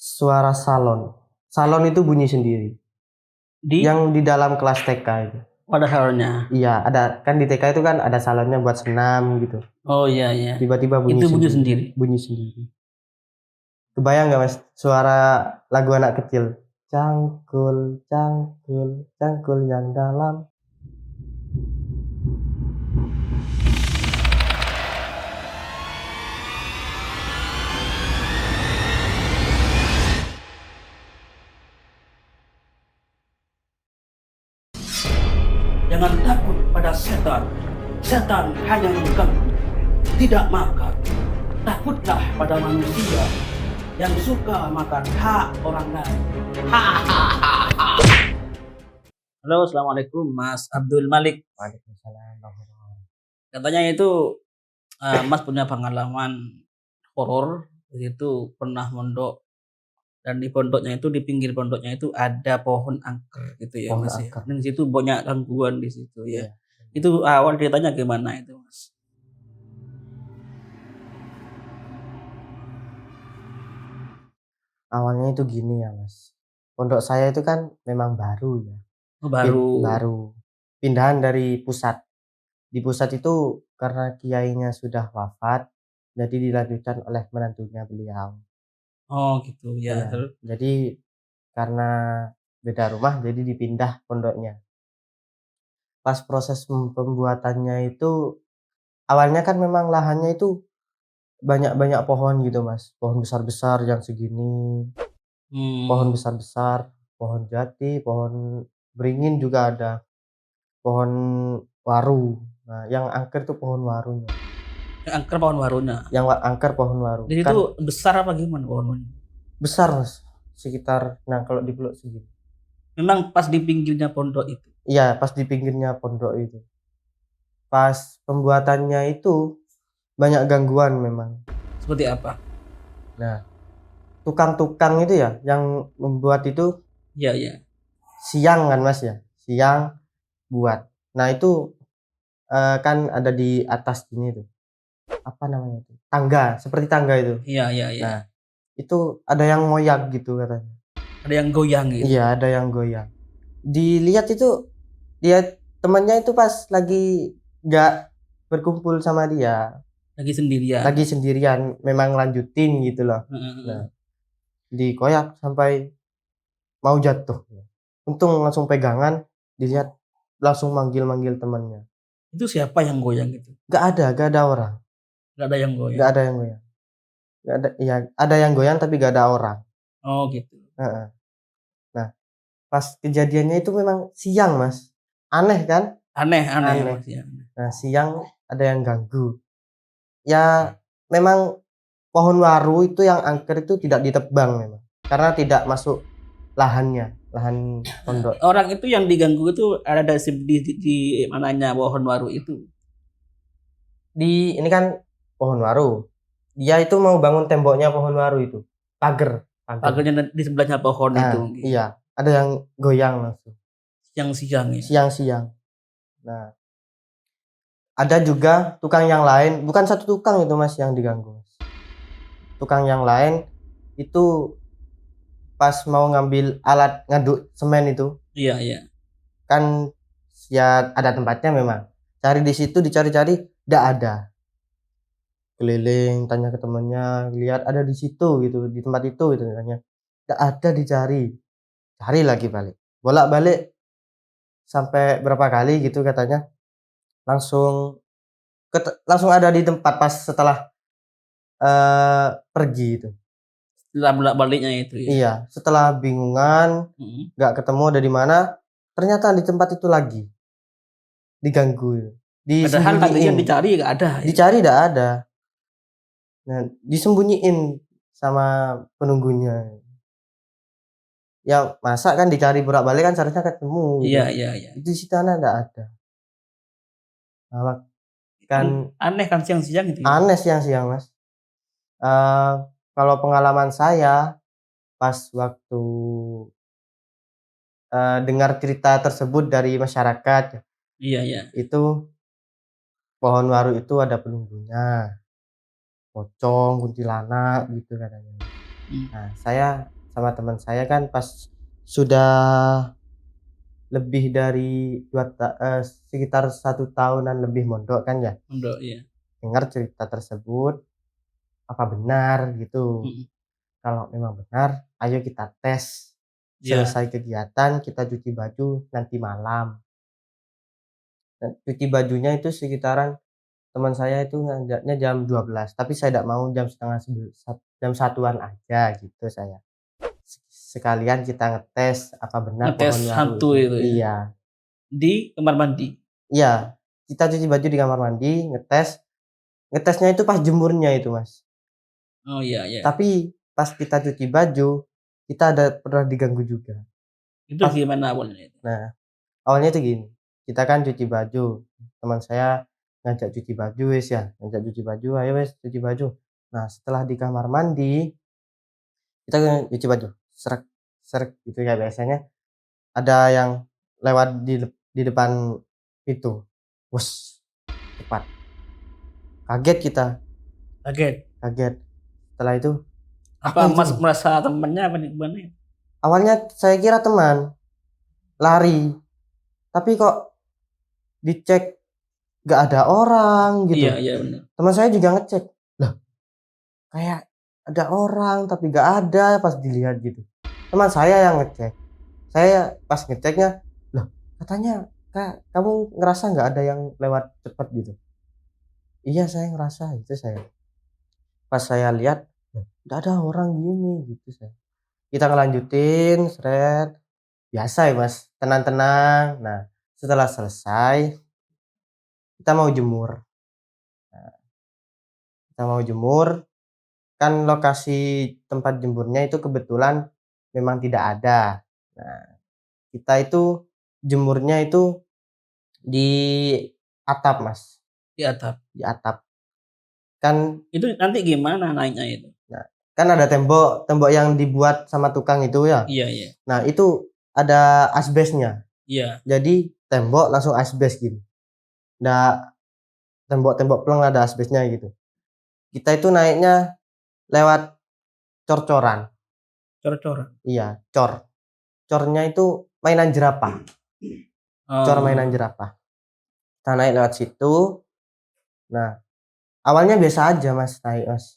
Suara salon. Salon itu bunyi sendiri. Di Yang di dalam kelas TK itu. pada salonnya. Iya, ada kan di TK itu kan ada salonnya buat senam gitu. Oh iya iya. Tiba-tiba bunyi Itu bunyi sendiri. sendiri. Bunyi sendiri. Kebayang nggak Mas suara lagu anak kecil? Cangkul, cangkul, cangkul yang dalam. Jangan takut pada setan. Setan hanya mengganggu, tidak makan. Takutlah pada manusia yang suka makan hak orang lain. Halo, assalamualaikum Mas Abdul Malik. Waalaikumsalam. Katanya itu Mas punya pengalaman horor. Di situ pernah mondok dan di pondoknya itu, di pinggir pondoknya itu ada pohon angker gitu ya Pohon Mas ya. angker. Dan di situ banyak gangguan di situ ya. Iya. Itu awal ceritanya gimana itu Mas? Awalnya itu gini ya Mas. Pondok saya itu kan memang baru ya. Oh, baru. Baru. Pindahan dari pusat. Di pusat itu karena kiainya sudah wafat, jadi dilanjutkan oleh menantunya beliau. Oh gitu ya. Iya. Terus Jadi karena beda rumah jadi dipindah pondoknya. Pas proses pembuatannya itu awalnya kan memang lahannya itu banyak-banyak pohon gitu Mas. Pohon besar-besar yang segini, pohon besar-besar, pohon jati, pohon beringin juga ada, pohon waru. Nah, yang angker tuh pohon warunya. angker pohon warunya. Yang angker pohon waru. Di situ Kan besar apa gimana pohon warunya? besar Mas. Sekitar kalau dipeluk segini. Memang pas di pinggirnya pondok itu. Iya, pas di pinggirnya pondok itu. Pas pembuatannya itu banyak gangguan memang. Seperti apa? Nah, tukang-tukang itu ya yang membuat itu Iya iya. siang kan Mas ya. Siang buat. Nah, itu kan ada di atas gini tuh. Apa namanya itu? Tangga, seperti tangga itu. Iya iya iya. Nah, itu ada yang ngoyak gitu katanya. Ada yang goyang gitu. Iya, ada yang goyang. Dilihat itu dia temannya itu pas lagi nggak berkumpul sama dia, Lagi sendirian. lagi sendirian, memang lanjutin gitu loh. Nah, dikoyak sampai mau jatuh. Untung langsung pegangan, dilihat langsung manggil-manggil temannya. Itu siapa yang goyang gitu? Gak ada orang. Gak ada yang goyang. Gak ada yang goyang. Gak ada, ya ada yang goyang tapi gak ada orang. Oh gitu. Nah, pas kejadiannya itu memang siang Mas. Aneh kan? Aneh. Aneh. Mas, ya. Nah, siang ada yang ganggu. Ya, memang pohon waru itu yang angker itu tidak ditebang memang. Karena tidak masuk lahan pondok. Orang itu yang diganggu itu ada di mananya pohon waru itu. Ini kan pohon waru. Dia itu mau bangun temboknya pohon waru itu. Pagar. Pagarnya di sebelahnya pohon itu. Iya, ada yang goyang langsung. Siang-siang ya. Siang-siang. Nah, ada juga tukang yang lain, bukan satu tukang itu Mas yang diganggu. Tukang yang lain itu pas mau ngambil alat ngaduk semen itu. Iya iya. Kan ya ada tempatnya memang. Cari di situ, dicari-cari, enggak ada. Keliling, tanya ke temannya, lihat ada di situ gitu, di tempat itu gitu katanya. Enggak ada, dicari. Cari lagi balik. Bolak-balik sampai berapa kali gitu katanya. Langsung ada di tempat pas setelah pergi itu. Setelah bolak-baliknya itu ya. Iya, setelah bingungan, nggak ketemu ada di mana, ternyata di tempat itu lagi diganggu. Padahal tadinya dicari nggak ada. Dicari nggak ada. Nah, disembunyiin sama penunggunya. Ya masa kan dicari bolak-balik kan seharusnya ketemu. Gitu. Iya. Di sana nggak ada. Nah, kan aneh kan siang-siang itu. Ya? Aneh siang-siang Mas. Kalau pengalaman saya pas waktu dengar cerita tersebut dari masyarakat. Iya. Itu pohon waru itu ada penunggunya. Pocong, kuntilanak gitu katanya. Hmm. Nah, saya sama teman saya kan pas sudah lebih dari sekitar 1 tahunan lebih mondok kan ya, Mondok ya. dengar cerita tersebut, apa benar gitu. Hmm. Kalau memang benar, ayo kita tes. Ya. Selesai kegiatan kita cuci baju nanti malam. Dan cuci bajunya itu sekitaran teman saya itu ngajaknya jam 12, tapi saya tidak mau jam 1-an aja gitu saya. Sekalian kita ngetes apa benar Ngetes pohon waru hantu itu. itu ya. Iya. Di kamar mandi. Iya, kita cuci baju di kamar mandi, ngetes. Ngetesnya itu pas jemurnya itu, Mas. Oh iya ya. Tapi pas kita cuci baju, kita pernah diganggu juga. Itu Pas gimana awalnya itu? Nah, awalnya itu gini, kita kan cuci baju, teman saya ngajak cuci baju wis ya, ngajak cuci baju, "Ayo wis cuci baju." Nah, setelah di kamar mandi, kita cuci baju, sreg sreg gitu ya biasanya ada yang lewat di depan pintu. Wes, cepat. Kaget kita, Kaget. kaget. Setelah itu, Apa "Apa itu?" Mas merasa temannya apa nih gimana? Awalnya saya kira teman, lari, tapi kok dicek nggak ada orang Iya gitu. iya benar. Teman saya juga ngecek, "Lah, kayak ada orang tapi nggak ada," pas dilihat gitu. Teman saya yang ngecek. Saya pas ngeceknya, "Loh, katanya Kak, kamu ngerasa nggak ada yang lewat cepat gitu?" "Iya, saya ngerasa," itu saya. Pas saya lihat, "Loh, nggak ada orang gini," gitu saya. Kita ngelanjutin, sret, biasa ya Mas, tenang-tenang. Nah, setelah selesai, kita mau jemur. Kita mau jemur, kan lokasi tempat jemurnya itu kebetulan memang tidak ada. Nah, kita itu jemurnya itu di atap, Mas, Di atap. di atap. Kan Itu nanti gimana naiknya itu? nah, kan ada tembok yang dibuat sama tukang itu ya. Iya iya. Nah, itu ada asbesnya. Iya. Jadi tembok langsung asbes gitu. Nggak tembok-tembok plong ada asbesnya gitu. Kita itu naiknya lewat cor-coran. Cor-coran. Iya, cor. Cornya itu mainan jerapah. Cor mainan Oh. jerapah. Kita naik lewat situ. Nah, awalnya biasa aja Mas naik Mas.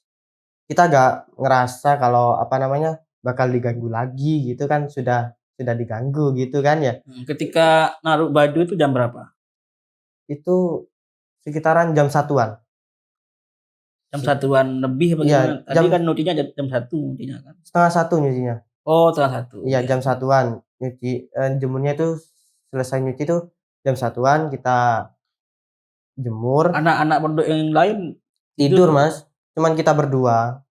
Kita gak ngerasa kalau apa namanya bakal diganggu lagi gitu kan sudah diganggu gitu kan ya. Ketika naruh baju itu jam berapa? Itu sekitaran jam 1-an. Jam satuan lebih apa Iya, gimana? Tadi jam kan nyucinya jam 1 nyucinya kan? setengah 1 nyucinya. Oh, setengah 1. Iya, Iya. jam 1-an nyuci, jemurnya itu selesai nyuci itu jam 1-an kita jemur, Anak-anak pondok yang lain tidur itu Mas, cuman kita berdua.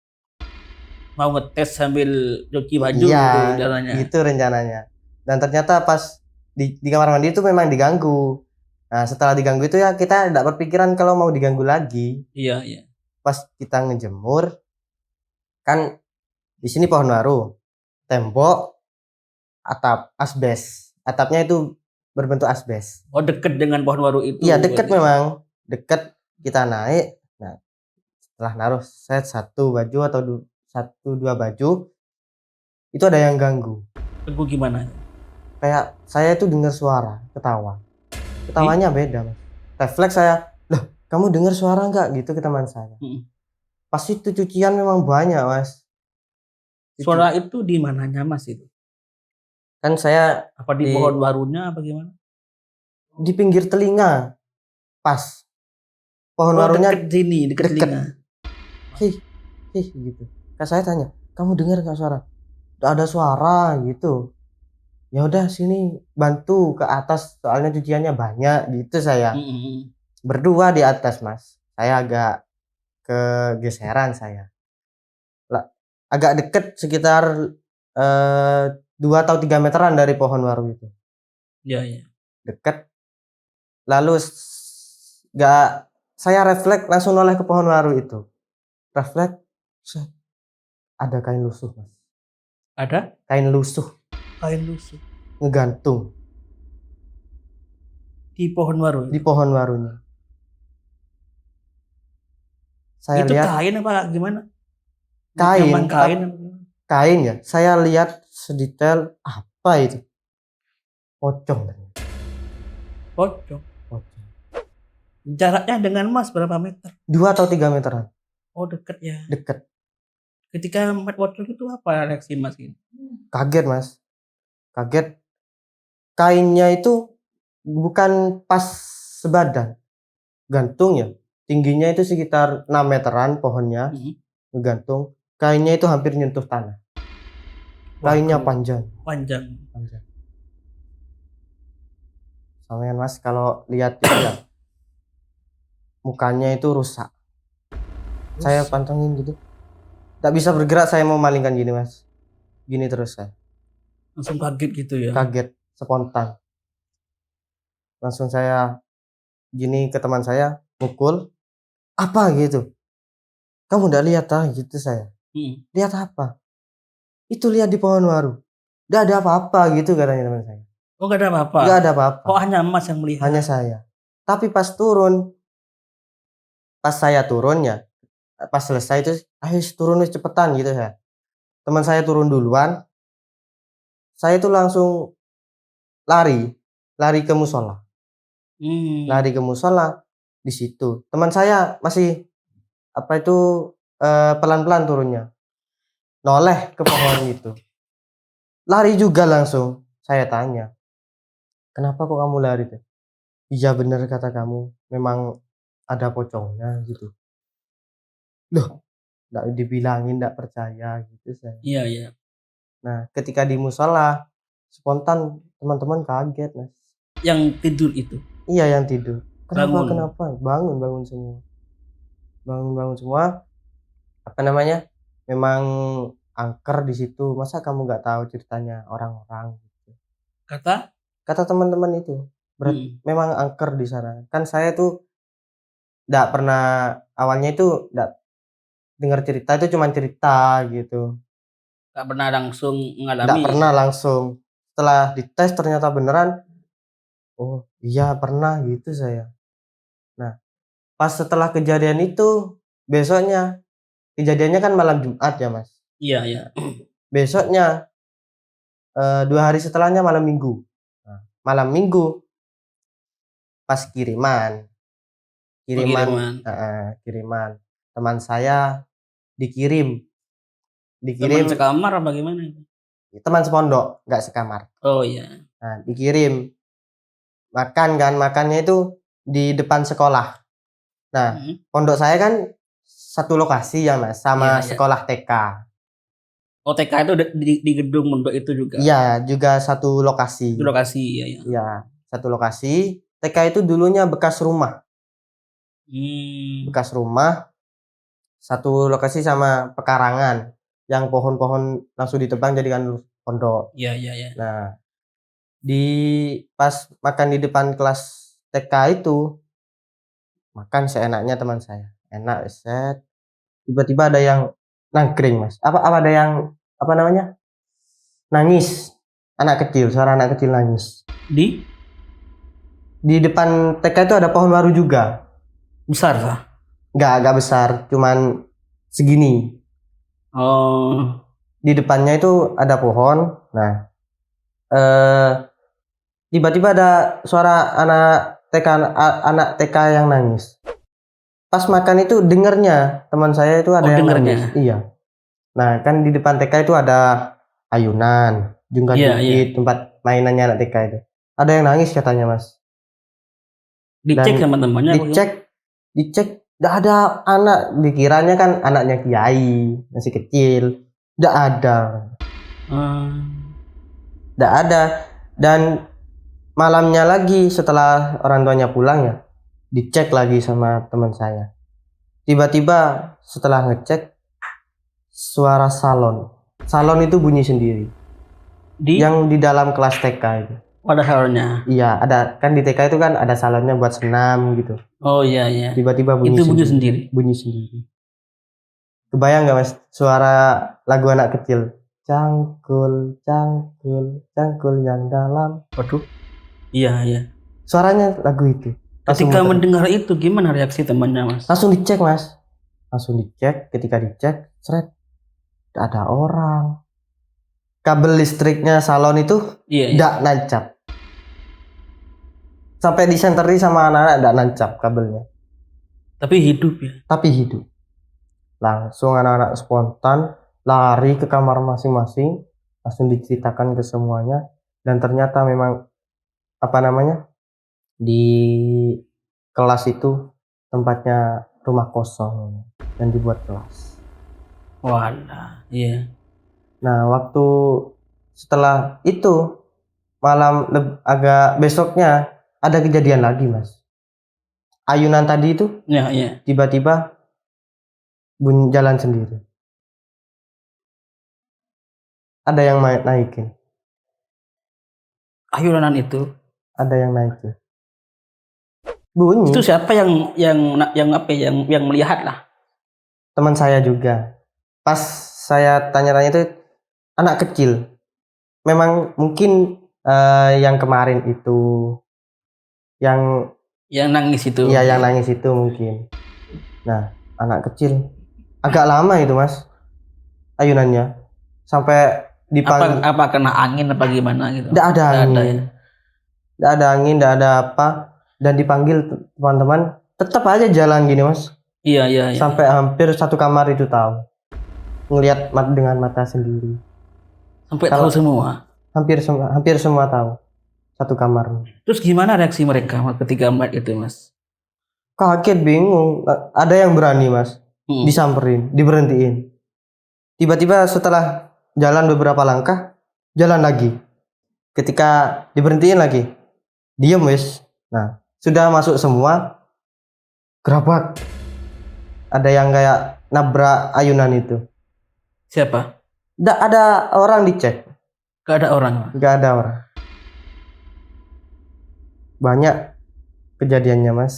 mau ngetes sambil cuci baju Iya, gitu rencananya. gitu rencananya. Dan ternyata pas di kamar mandi itu memang diganggu. Nah, setelah diganggu itu ya kita tidak berpikiran kalau mau diganggu lagi. Iya iya. Pas kita ngejemur, kan di sini pohon waru, tembok, atap, asbes. Atapnya itu berbentuk asbes. Oh deket dengan pohon waru itu Iya, deket berarti. memang, deket. Kita naik. Nah, setelah naruh set satu baju atau satu dua baju, itu ada yang ganggu. Tunggu gimana? Kayak saya itu dengar suara ketawa. Di? Ketawanya beda Mas. Refleks saya, "Loh, kamu dengar suara nggak?" gitu ke teman saya. Pas itu cucian memang banyak Mas. Suara itu di mananya Mas itu? Kan saya Apa di di pohon warunya apa gimana? di pinggir telinga. Pas pohon Oh warunya deket sini, deket deket. telinga. Hih, hih gitu. Kan saya tanya, "Kamu dengar nggak suara?" "Nggak ada suara," gitu. "Ya udah sini bantu ke atas soalnya cuciannya banyak," gitu saya. Berdua di atas Mas. Saya agak kegeseran saya. Agak deket sekitar 2 atau 3 meteran dari pohon waru itu. Iya iya. Deket. Lalu nggak saya refleks langsung noleh ke pohon waru itu. Refleks, set, ada kain lusuh Mas. Ada? Kain lusuh Kain lusuh. ngegantung Di pohon waru. di pohon warunya. Saya Itu lihat kain apa gimana? kain, Kain apa gimana? kain ya, saya lihat sedetail apa itu, pocong. Pocong. Pocong. Jaraknya dengan Mas berapa meter? 2 atau 3 meteran, Oh, deket ya. deket. Ketika melihat pocong itu apa reaksi Mas gitu? Kaget mas, kaget. Kainnya itu bukan pas sebadan, gantung ya, tingginya itu sekitar 6 meteran pohonnya, gantung. Kainnya itu hampir nyentuh tanah. Kainnya Waduh, panjang. panjang. Sampean mas kalau lihat itu ya, mukanya itu rusak. Saya pantengin gitu, tak bisa bergerak, saya mau malingkan gini mas, gini terus saya. Langsung kaget gitu ya. Kaget, spontan. Langsung saya gini ke teman saya, mukul, apa gitu. Kamu udah lihat ah gitu saya. Lihat apa? Itu lihat di pohon waru. Gak ada apa-apa gitu katanya teman saya. Oh, gak ada apa-apa. Gak ada apa-apa. Oh, hanya Mas yang melihat. Hanya saya. Tapi pas saya turunnya, pas selesai itu, ayo turun cepetan gitu ya. Teman saya turun duluan. Saya itu langsung lari ke musola. Lari ke musola. Di situ teman saya masih pelan-pelan turunnya, noleh ke pohon itu, lari juga langsung. Saya tanya, kenapa kok kamu lari tuh? Iya bener kata kamu, memang ada pocongnya gitu. Loh, nggak dibilangin, nggak percaya gitu saya. Iya. Nah ketika di musola, spontan teman-teman kaget mas. Yang tidur itu? Iya yang tidur. Kenapa? Bangun semua. Apa namanya? Memang angker di situ. Masa kamu nggak tahu ceritanya orang-orang gitu. Kata teman-teman itu. Memang angker di sana. Kan saya tuh nggak pernah, awalnya itu nggak dengar cerita, itu cuma cerita gitu. Nggak pernah langsung mengalami. Nggak pernah langsung. Setelah dites ternyata beneran. Oh iya pernah gitu saya. Nah pas setelah kejadian itu, besoknya, kejadiannya kan malam Jumat ya mas. Iya. Besoknya 2 hari setelahnya malam Minggu. Nah, malam Minggu pas kiriman teman saya dikirim Teman sekamar apa gimana? Teman sepondok, nggak sekamar. Oh iya. Nah dikirim makannya itu di depan sekolah. Nah pondok saya kan satu lokasi ya mas, sama sekolah TK. Oh, TK itu di gedung pondok itu juga? Iya, juga satu lokasi. Iya, satu lokasi. TK itu dulunya bekas rumah. Bekas rumah, satu lokasi sama pekarangan yang pohon-pohon langsung ditebang jadikan pondok. Iya. Nah, pas makan di depan kelas TK itu, makan seenaknya teman saya. Enak, set. Tiba-tiba ada yang nangkring, mas. Ada yang nangis. Suara anak kecil nangis. Di depan TK itu ada pohon waru juga. Besar kah? Enggak besar, cuman segini. Oh. Di depannya itu ada pohon. Nah, tiba-tiba ada suara anak TK yang nangis. Pas makan itu dengernya teman saya itu ada yang nangis. Iya. Nah, kan di depan TK itu ada ayunan, jungkat-jungkit, tempat mainannya anak TK itu. Ada yang nangis katanya, mas. Dicek sama temannya? Dicek, nggak ada anak. Dikiranya kan anaknya kiai, masih kecil. Nggak ada. Nggak ada. Dan malamnya lagi setelah orang tuanya pulang ya, dicek lagi sama teman saya. Tiba-tiba setelah ngecek, suara salon itu bunyi sendiri. Yang di dalam kelas TK itu. Ada salonnya? Iya, ada. Kan di TK itu kan ada salonnya buat senam gitu. Oh iya. Tiba-tiba bunyi sendiri. Kebayang nggak mas suara lagu anak kecil? Cangkul yang dalam. Waduh. Iya. Suaranya lagu itu. Ketika mendengar itu gimana reaksi temannya, mas? Langsung dicek, mas. Ketika dicek, seret. Nggak ada orang. Kabel listriknya salon itu Iya. nggak nancap. Sampai disenteri sama anak-anak nggak nancap kabelnya. Tapi hidup ya. Tapi hidup. Langsung anak-anak spontan lari ke kamar masing-masing, langsung diceritakan ke semuanya, dan ternyata memang apa namanya, di kelas itu tempatnya rumah kosong dan dibuat kelas. Walah, iya. Nah, waktu setelah itu malam agak besoknya ada kejadian lagi, Mas. Ayunan tadi itu Ya, iya. tiba-tiba bunyi jalan sendiri. Ada yang naikin. Ayunan itu. Ada yang naikin. Bunyi. Itu siapa yang apa ya, yang melihat lah? Teman saya juga. Pas saya tanya-tanya itu anak kecil. Memang mungkin yang kemarin itu yang nangis itu. iya yang nangis itu mungkin. Nah, anak kecil agak lama itu, Mas. Ayunannya sampai dipanggil. Apa kena angin apa gimana gitu? Tidak ada Nggak angin. ada ya. Tidak ada angin, tidak ada apa. Dan dipanggil teman-teman, tetap aja jalan gini, Mas. Iya. Sampai hampir satu kamar itu tahu. Ngelihat dengan mata sendiri. Sampai Kalau- tahu semua. Hampir semua tahu. Satu kamar. Terus gimana reaksi mereka ketika melihat itu, Mas? Kaget, bingung. Ada yang berani, Mas. Disamperin, diberhentiin. Tiba-tiba setelah jalan beberapa langkah, jalan lagi. Ketika diberhentiin lagi, diem wis. Nah, sudah masuk semua, gerabak. Ada yang kayak nabrak ayunan itu. Siapa? Nggak ada orang dicek. Gak ada orang. Nggak ada orang. Banyak kejadiannya, Mas.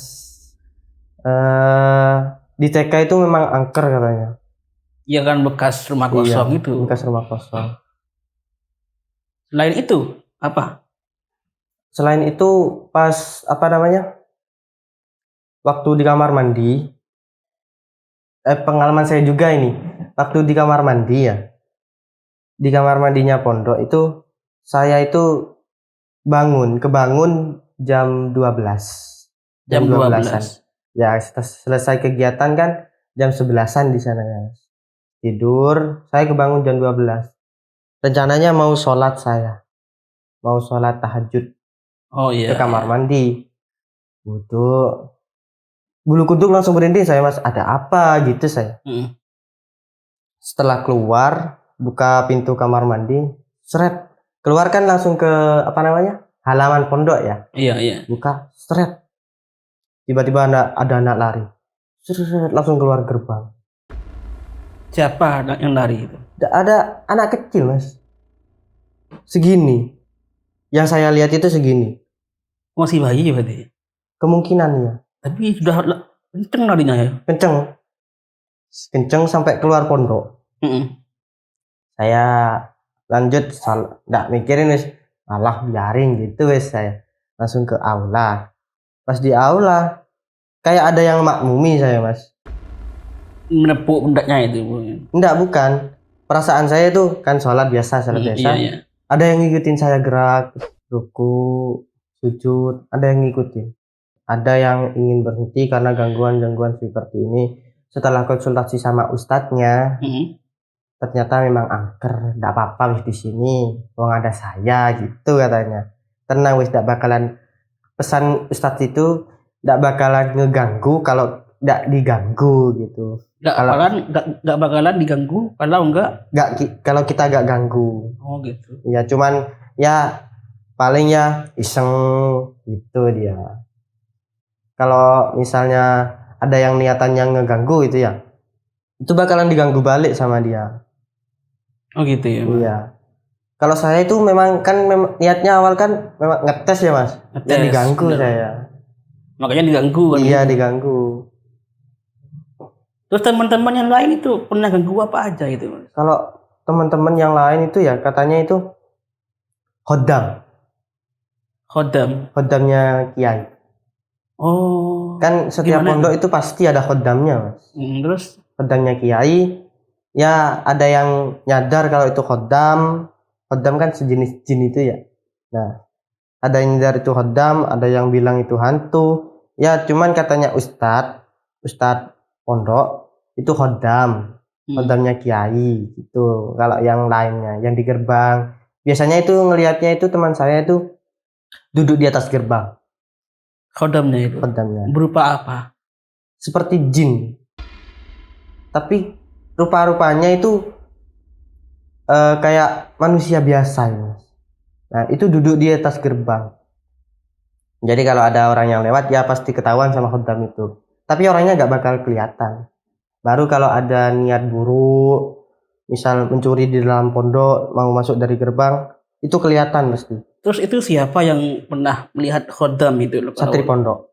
Di TK itu memang angker katanya. Iya kan, bekas rumah kosong Iya, itu. bekas rumah kosong. Selain itu, apa? Selain itu pas apa namanya? Waktu di kamar mandi, pengalaman saya juga ini. Waktu di kamar mandi ya. Di kamar mandinya pondok itu saya itu kebangun jam 12. Jam 12-an. 12. Ya, selesai kegiatan kan jam 11-an di sana ya. Tidur, saya kebangun jam 12. Rencananya mau sholat saya. Mau sholat tahajud Oh iya. ke kamar mandi. Wudhu. Bulu kuduk langsung berhenti saya, Mas. Ada apa gitu saya. Setelah keluar, buka pintu kamar mandi, seret. Keluar kan langsung ke apa namanya? Halaman pondok ya. Iya. Buka, seret. Tiba-tiba ada anak lari. Seret, langsung keluar gerbang. Siapa yang lari itu? Ada anak kecil, Mas. Segini. Yang saya lihat itu segini. Masih bayi berarti. Kemungkinan ya. Tapi sudah kenceng larinya ya. Kenceng sampai keluar pondok. Saya lanjut nggak mikirin wis, malah biarin gitu wis, saya langsung ke aula. Pas di aula kayak ada yang makmumi saya, Mas. Menepuk pundaknya itu. Enggak, bukan. Perasaan saya itu kan sholat biasa. Iya. Ada yang ngikutin saya gerak, ruku, sujud, ada yang ngikutin. Ada yang ingin berhenti karena gangguan-gangguan seperti ini. Setelah konsultasi sama ustadznya, ternyata memang angker, nggak apa-apa wis di sini, wong ada saya gitu katanya. Tenang wis, nggak bakalan, pesan ustadz itu nggak bakalan ngeganggu kalau nggak diganggu gitu. Nggak bakalan diganggu kalau kita nggak ganggu. Oh gitu. Ya cuman ya paling ya iseng gitu dia. Kalau misalnya ada yang niatannya ngeganggu itu ya, itu bakalan diganggu balik sama dia. Oh gitu ya. Iya. Kalau saya itu memang kan niatnya awal kan memang ngetes ya, Mas. Ya diganggu bener. Saya. Makanya diganggu kan. Iya, diganggu. Terus teman-teman yang lain itu pernah ganggu apa aja itu, Mas? Kalau teman-teman yang lain itu ya katanya itu Khodamnya kiai. Oh. Kan setiap pondok itu pasti ada khodamnya, Mas. Terus khodamnya kiai Ya ada yang nyadar kalau itu khodam. Khodam kan sejenis jin itu ya. Nah, ada yang nyadar itu khodam, ada yang bilang itu hantu. Ya cuman katanya Ustadz pondok itu khodam. Khodamnya kiai gitu. Kalau yang lainnya yang di gerbang, biasanya itu ngelihatnya itu teman saya itu duduk di atas gerbang. Khodamnya itu Khodamnya berupa apa? seperti jin, tapi rupa-rupanya itu kayak manusia biasa ya, Mas. Nah itu duduk di atas gerbang. Jadi kalau ada orang yang lewat ya pasti ketahuan sama khodam itu. Tapi orangnya nggak bakal kelihatan. Baru kalau ada niat buruk, misal mencuri di dalam pondok, mau masuk dari gerbang, itu kelihatan pasti. Terus itu siapa yang pernah melihat khodam itu loh? Santri pondok.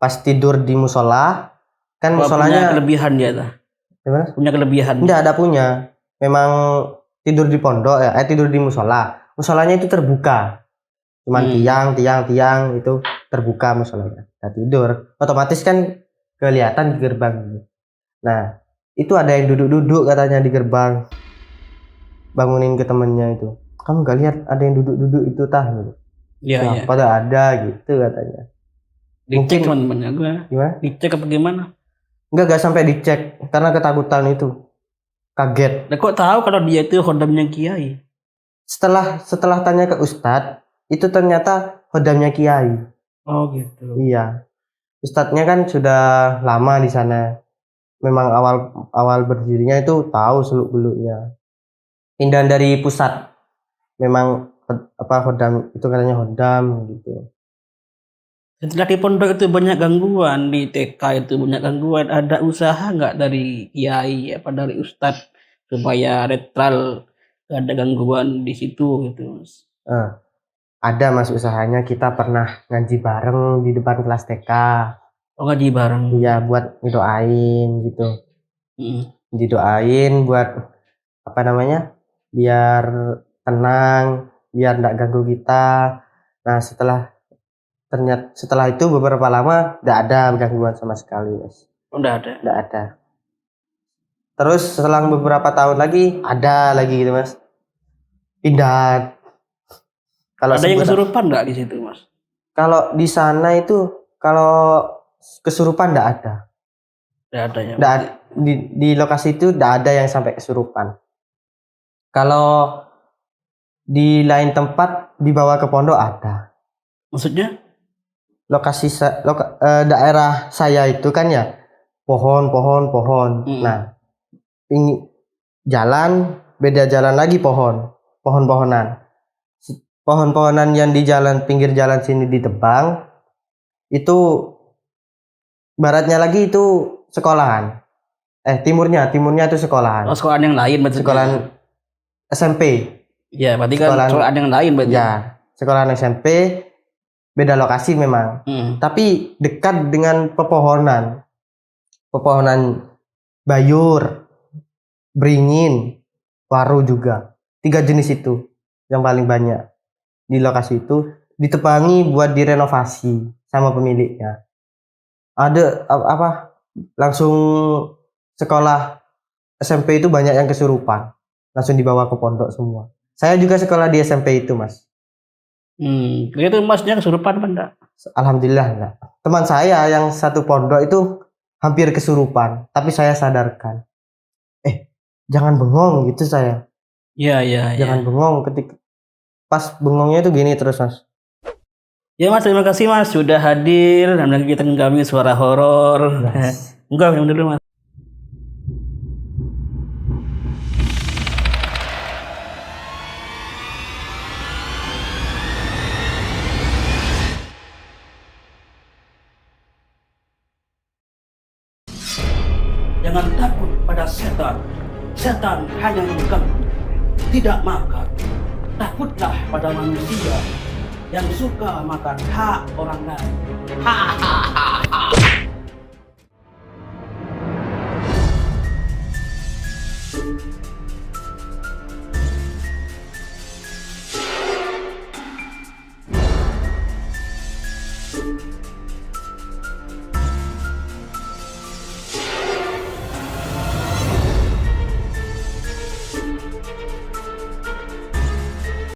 Pas tidur di musola, kan Punya musolanya kelebihan dia tuh. gimana? Punya kelebihan. Enggak ada punya. Memang tidur di pondok ya, tidur di musola. Musolanya itu terbuka. Cuman tiang itu terbuka musolanya. Nah, tidur. Otomatis kan kelihatan di gerbang. Nah, itu ada yang duduk-duduk katanya di gerbang. Bangunin ke temennya itu. Kamu gak lihat ada yang duduk-duduk itu tah gitu. Iya, iya. Pada ada gitu katanya. Dicek Mungkin- teman-temannya gue. Gimana? Dicek apa gimana? Enggak sampai dicek karena ketakutan itu. Kaget. Nah, kok tahu kalau dia itu khodamnya kiai? Setelah tanya ke Ustadz, itu ternyata khodamnya kiai. Oh gitu. Iya. Ustadznya kan sudah lama di sana. Memang awal berdirinya itu tahu seluk-beluknya. Pindahan dari pusat. Memang khodam itu katanya khodam gitu. Setelah di pondok itu banyak gangguan, di TK itu banyak gangguan. Ada usaha nggak dari kiai apa dari ustadz supaya netral, nggak ada gangguan di situ gitu, Mas? Ada Mas usahanya, kita pernah ngaji bareng di depan kelas TK. Oh, ngaji bareng. Iya, buat ngedoain gitu. Didoain buat apa namanya? Biar tenang, biar enggak ganggu kita. Nah, setelah itu beberapa lama enggak ada gangguan sama sekali, Mas. Oh, udah ada. Enggak ada. Terus selang beberapa tahun lagi ada lagi gitu, Mas. Pindah. Kalau ada yang kesurupan nggak di situ, Mas? Kalau di sana itu kalau kesurupan enggak ada. Nggak ada ya. Enggak, di lokasi itu enggak ada yang sampai kesurupan. Kalau di lain tempat dibawa ke pondok ada. Maksudnya? Lokasi daerah saya itu kan ya pohon. Nah, ini jalan beda jalan lagi pohon-pohonan. Pohon-pohonan yang di jalan pinggir jalan sini ditebang, itu baratnya lagi itu sekolahan. Timurnya itu sekolahan. Oh, sekolahan yang lain berarti. Sekolahan SMP. Ya, berarti kan sekolahan yang lain berarti. Ya, sekolahan SMP beda lokasi memang. Tapi dekat dengan pepohonan. Pepohonan bayur, beringin, waru juga. 3 jenis itu yang paling banyak di lokasi itu, ditebangi buat direnovasi sama pemiliknya. Ada langsung sekolah SMP itu banyak yang kesurupan, langsung dibawa ke pondok semua. Saya juga sekolah di SMP itu, Mas. Itu Masnya kesurupan apa enggak? Alhamdulillah enggak. Teman saya yang satu pondok itu hampir kesurupan, tapi saya sadarkan. Jangan bengong gitu saya. Iya. Jangan bengong, ketika pas bengongnya itu gini terus, Mas. Ya, Mas, terima kasih, Mas, sudah hadir dan kita kami suara horor. Yes. Enggak, yang dulu, Mas. Jangan takut pada setan. Setan hanya mengganggu, tidak makar. Takutlah pada manusia yang suka makan hak orang lain.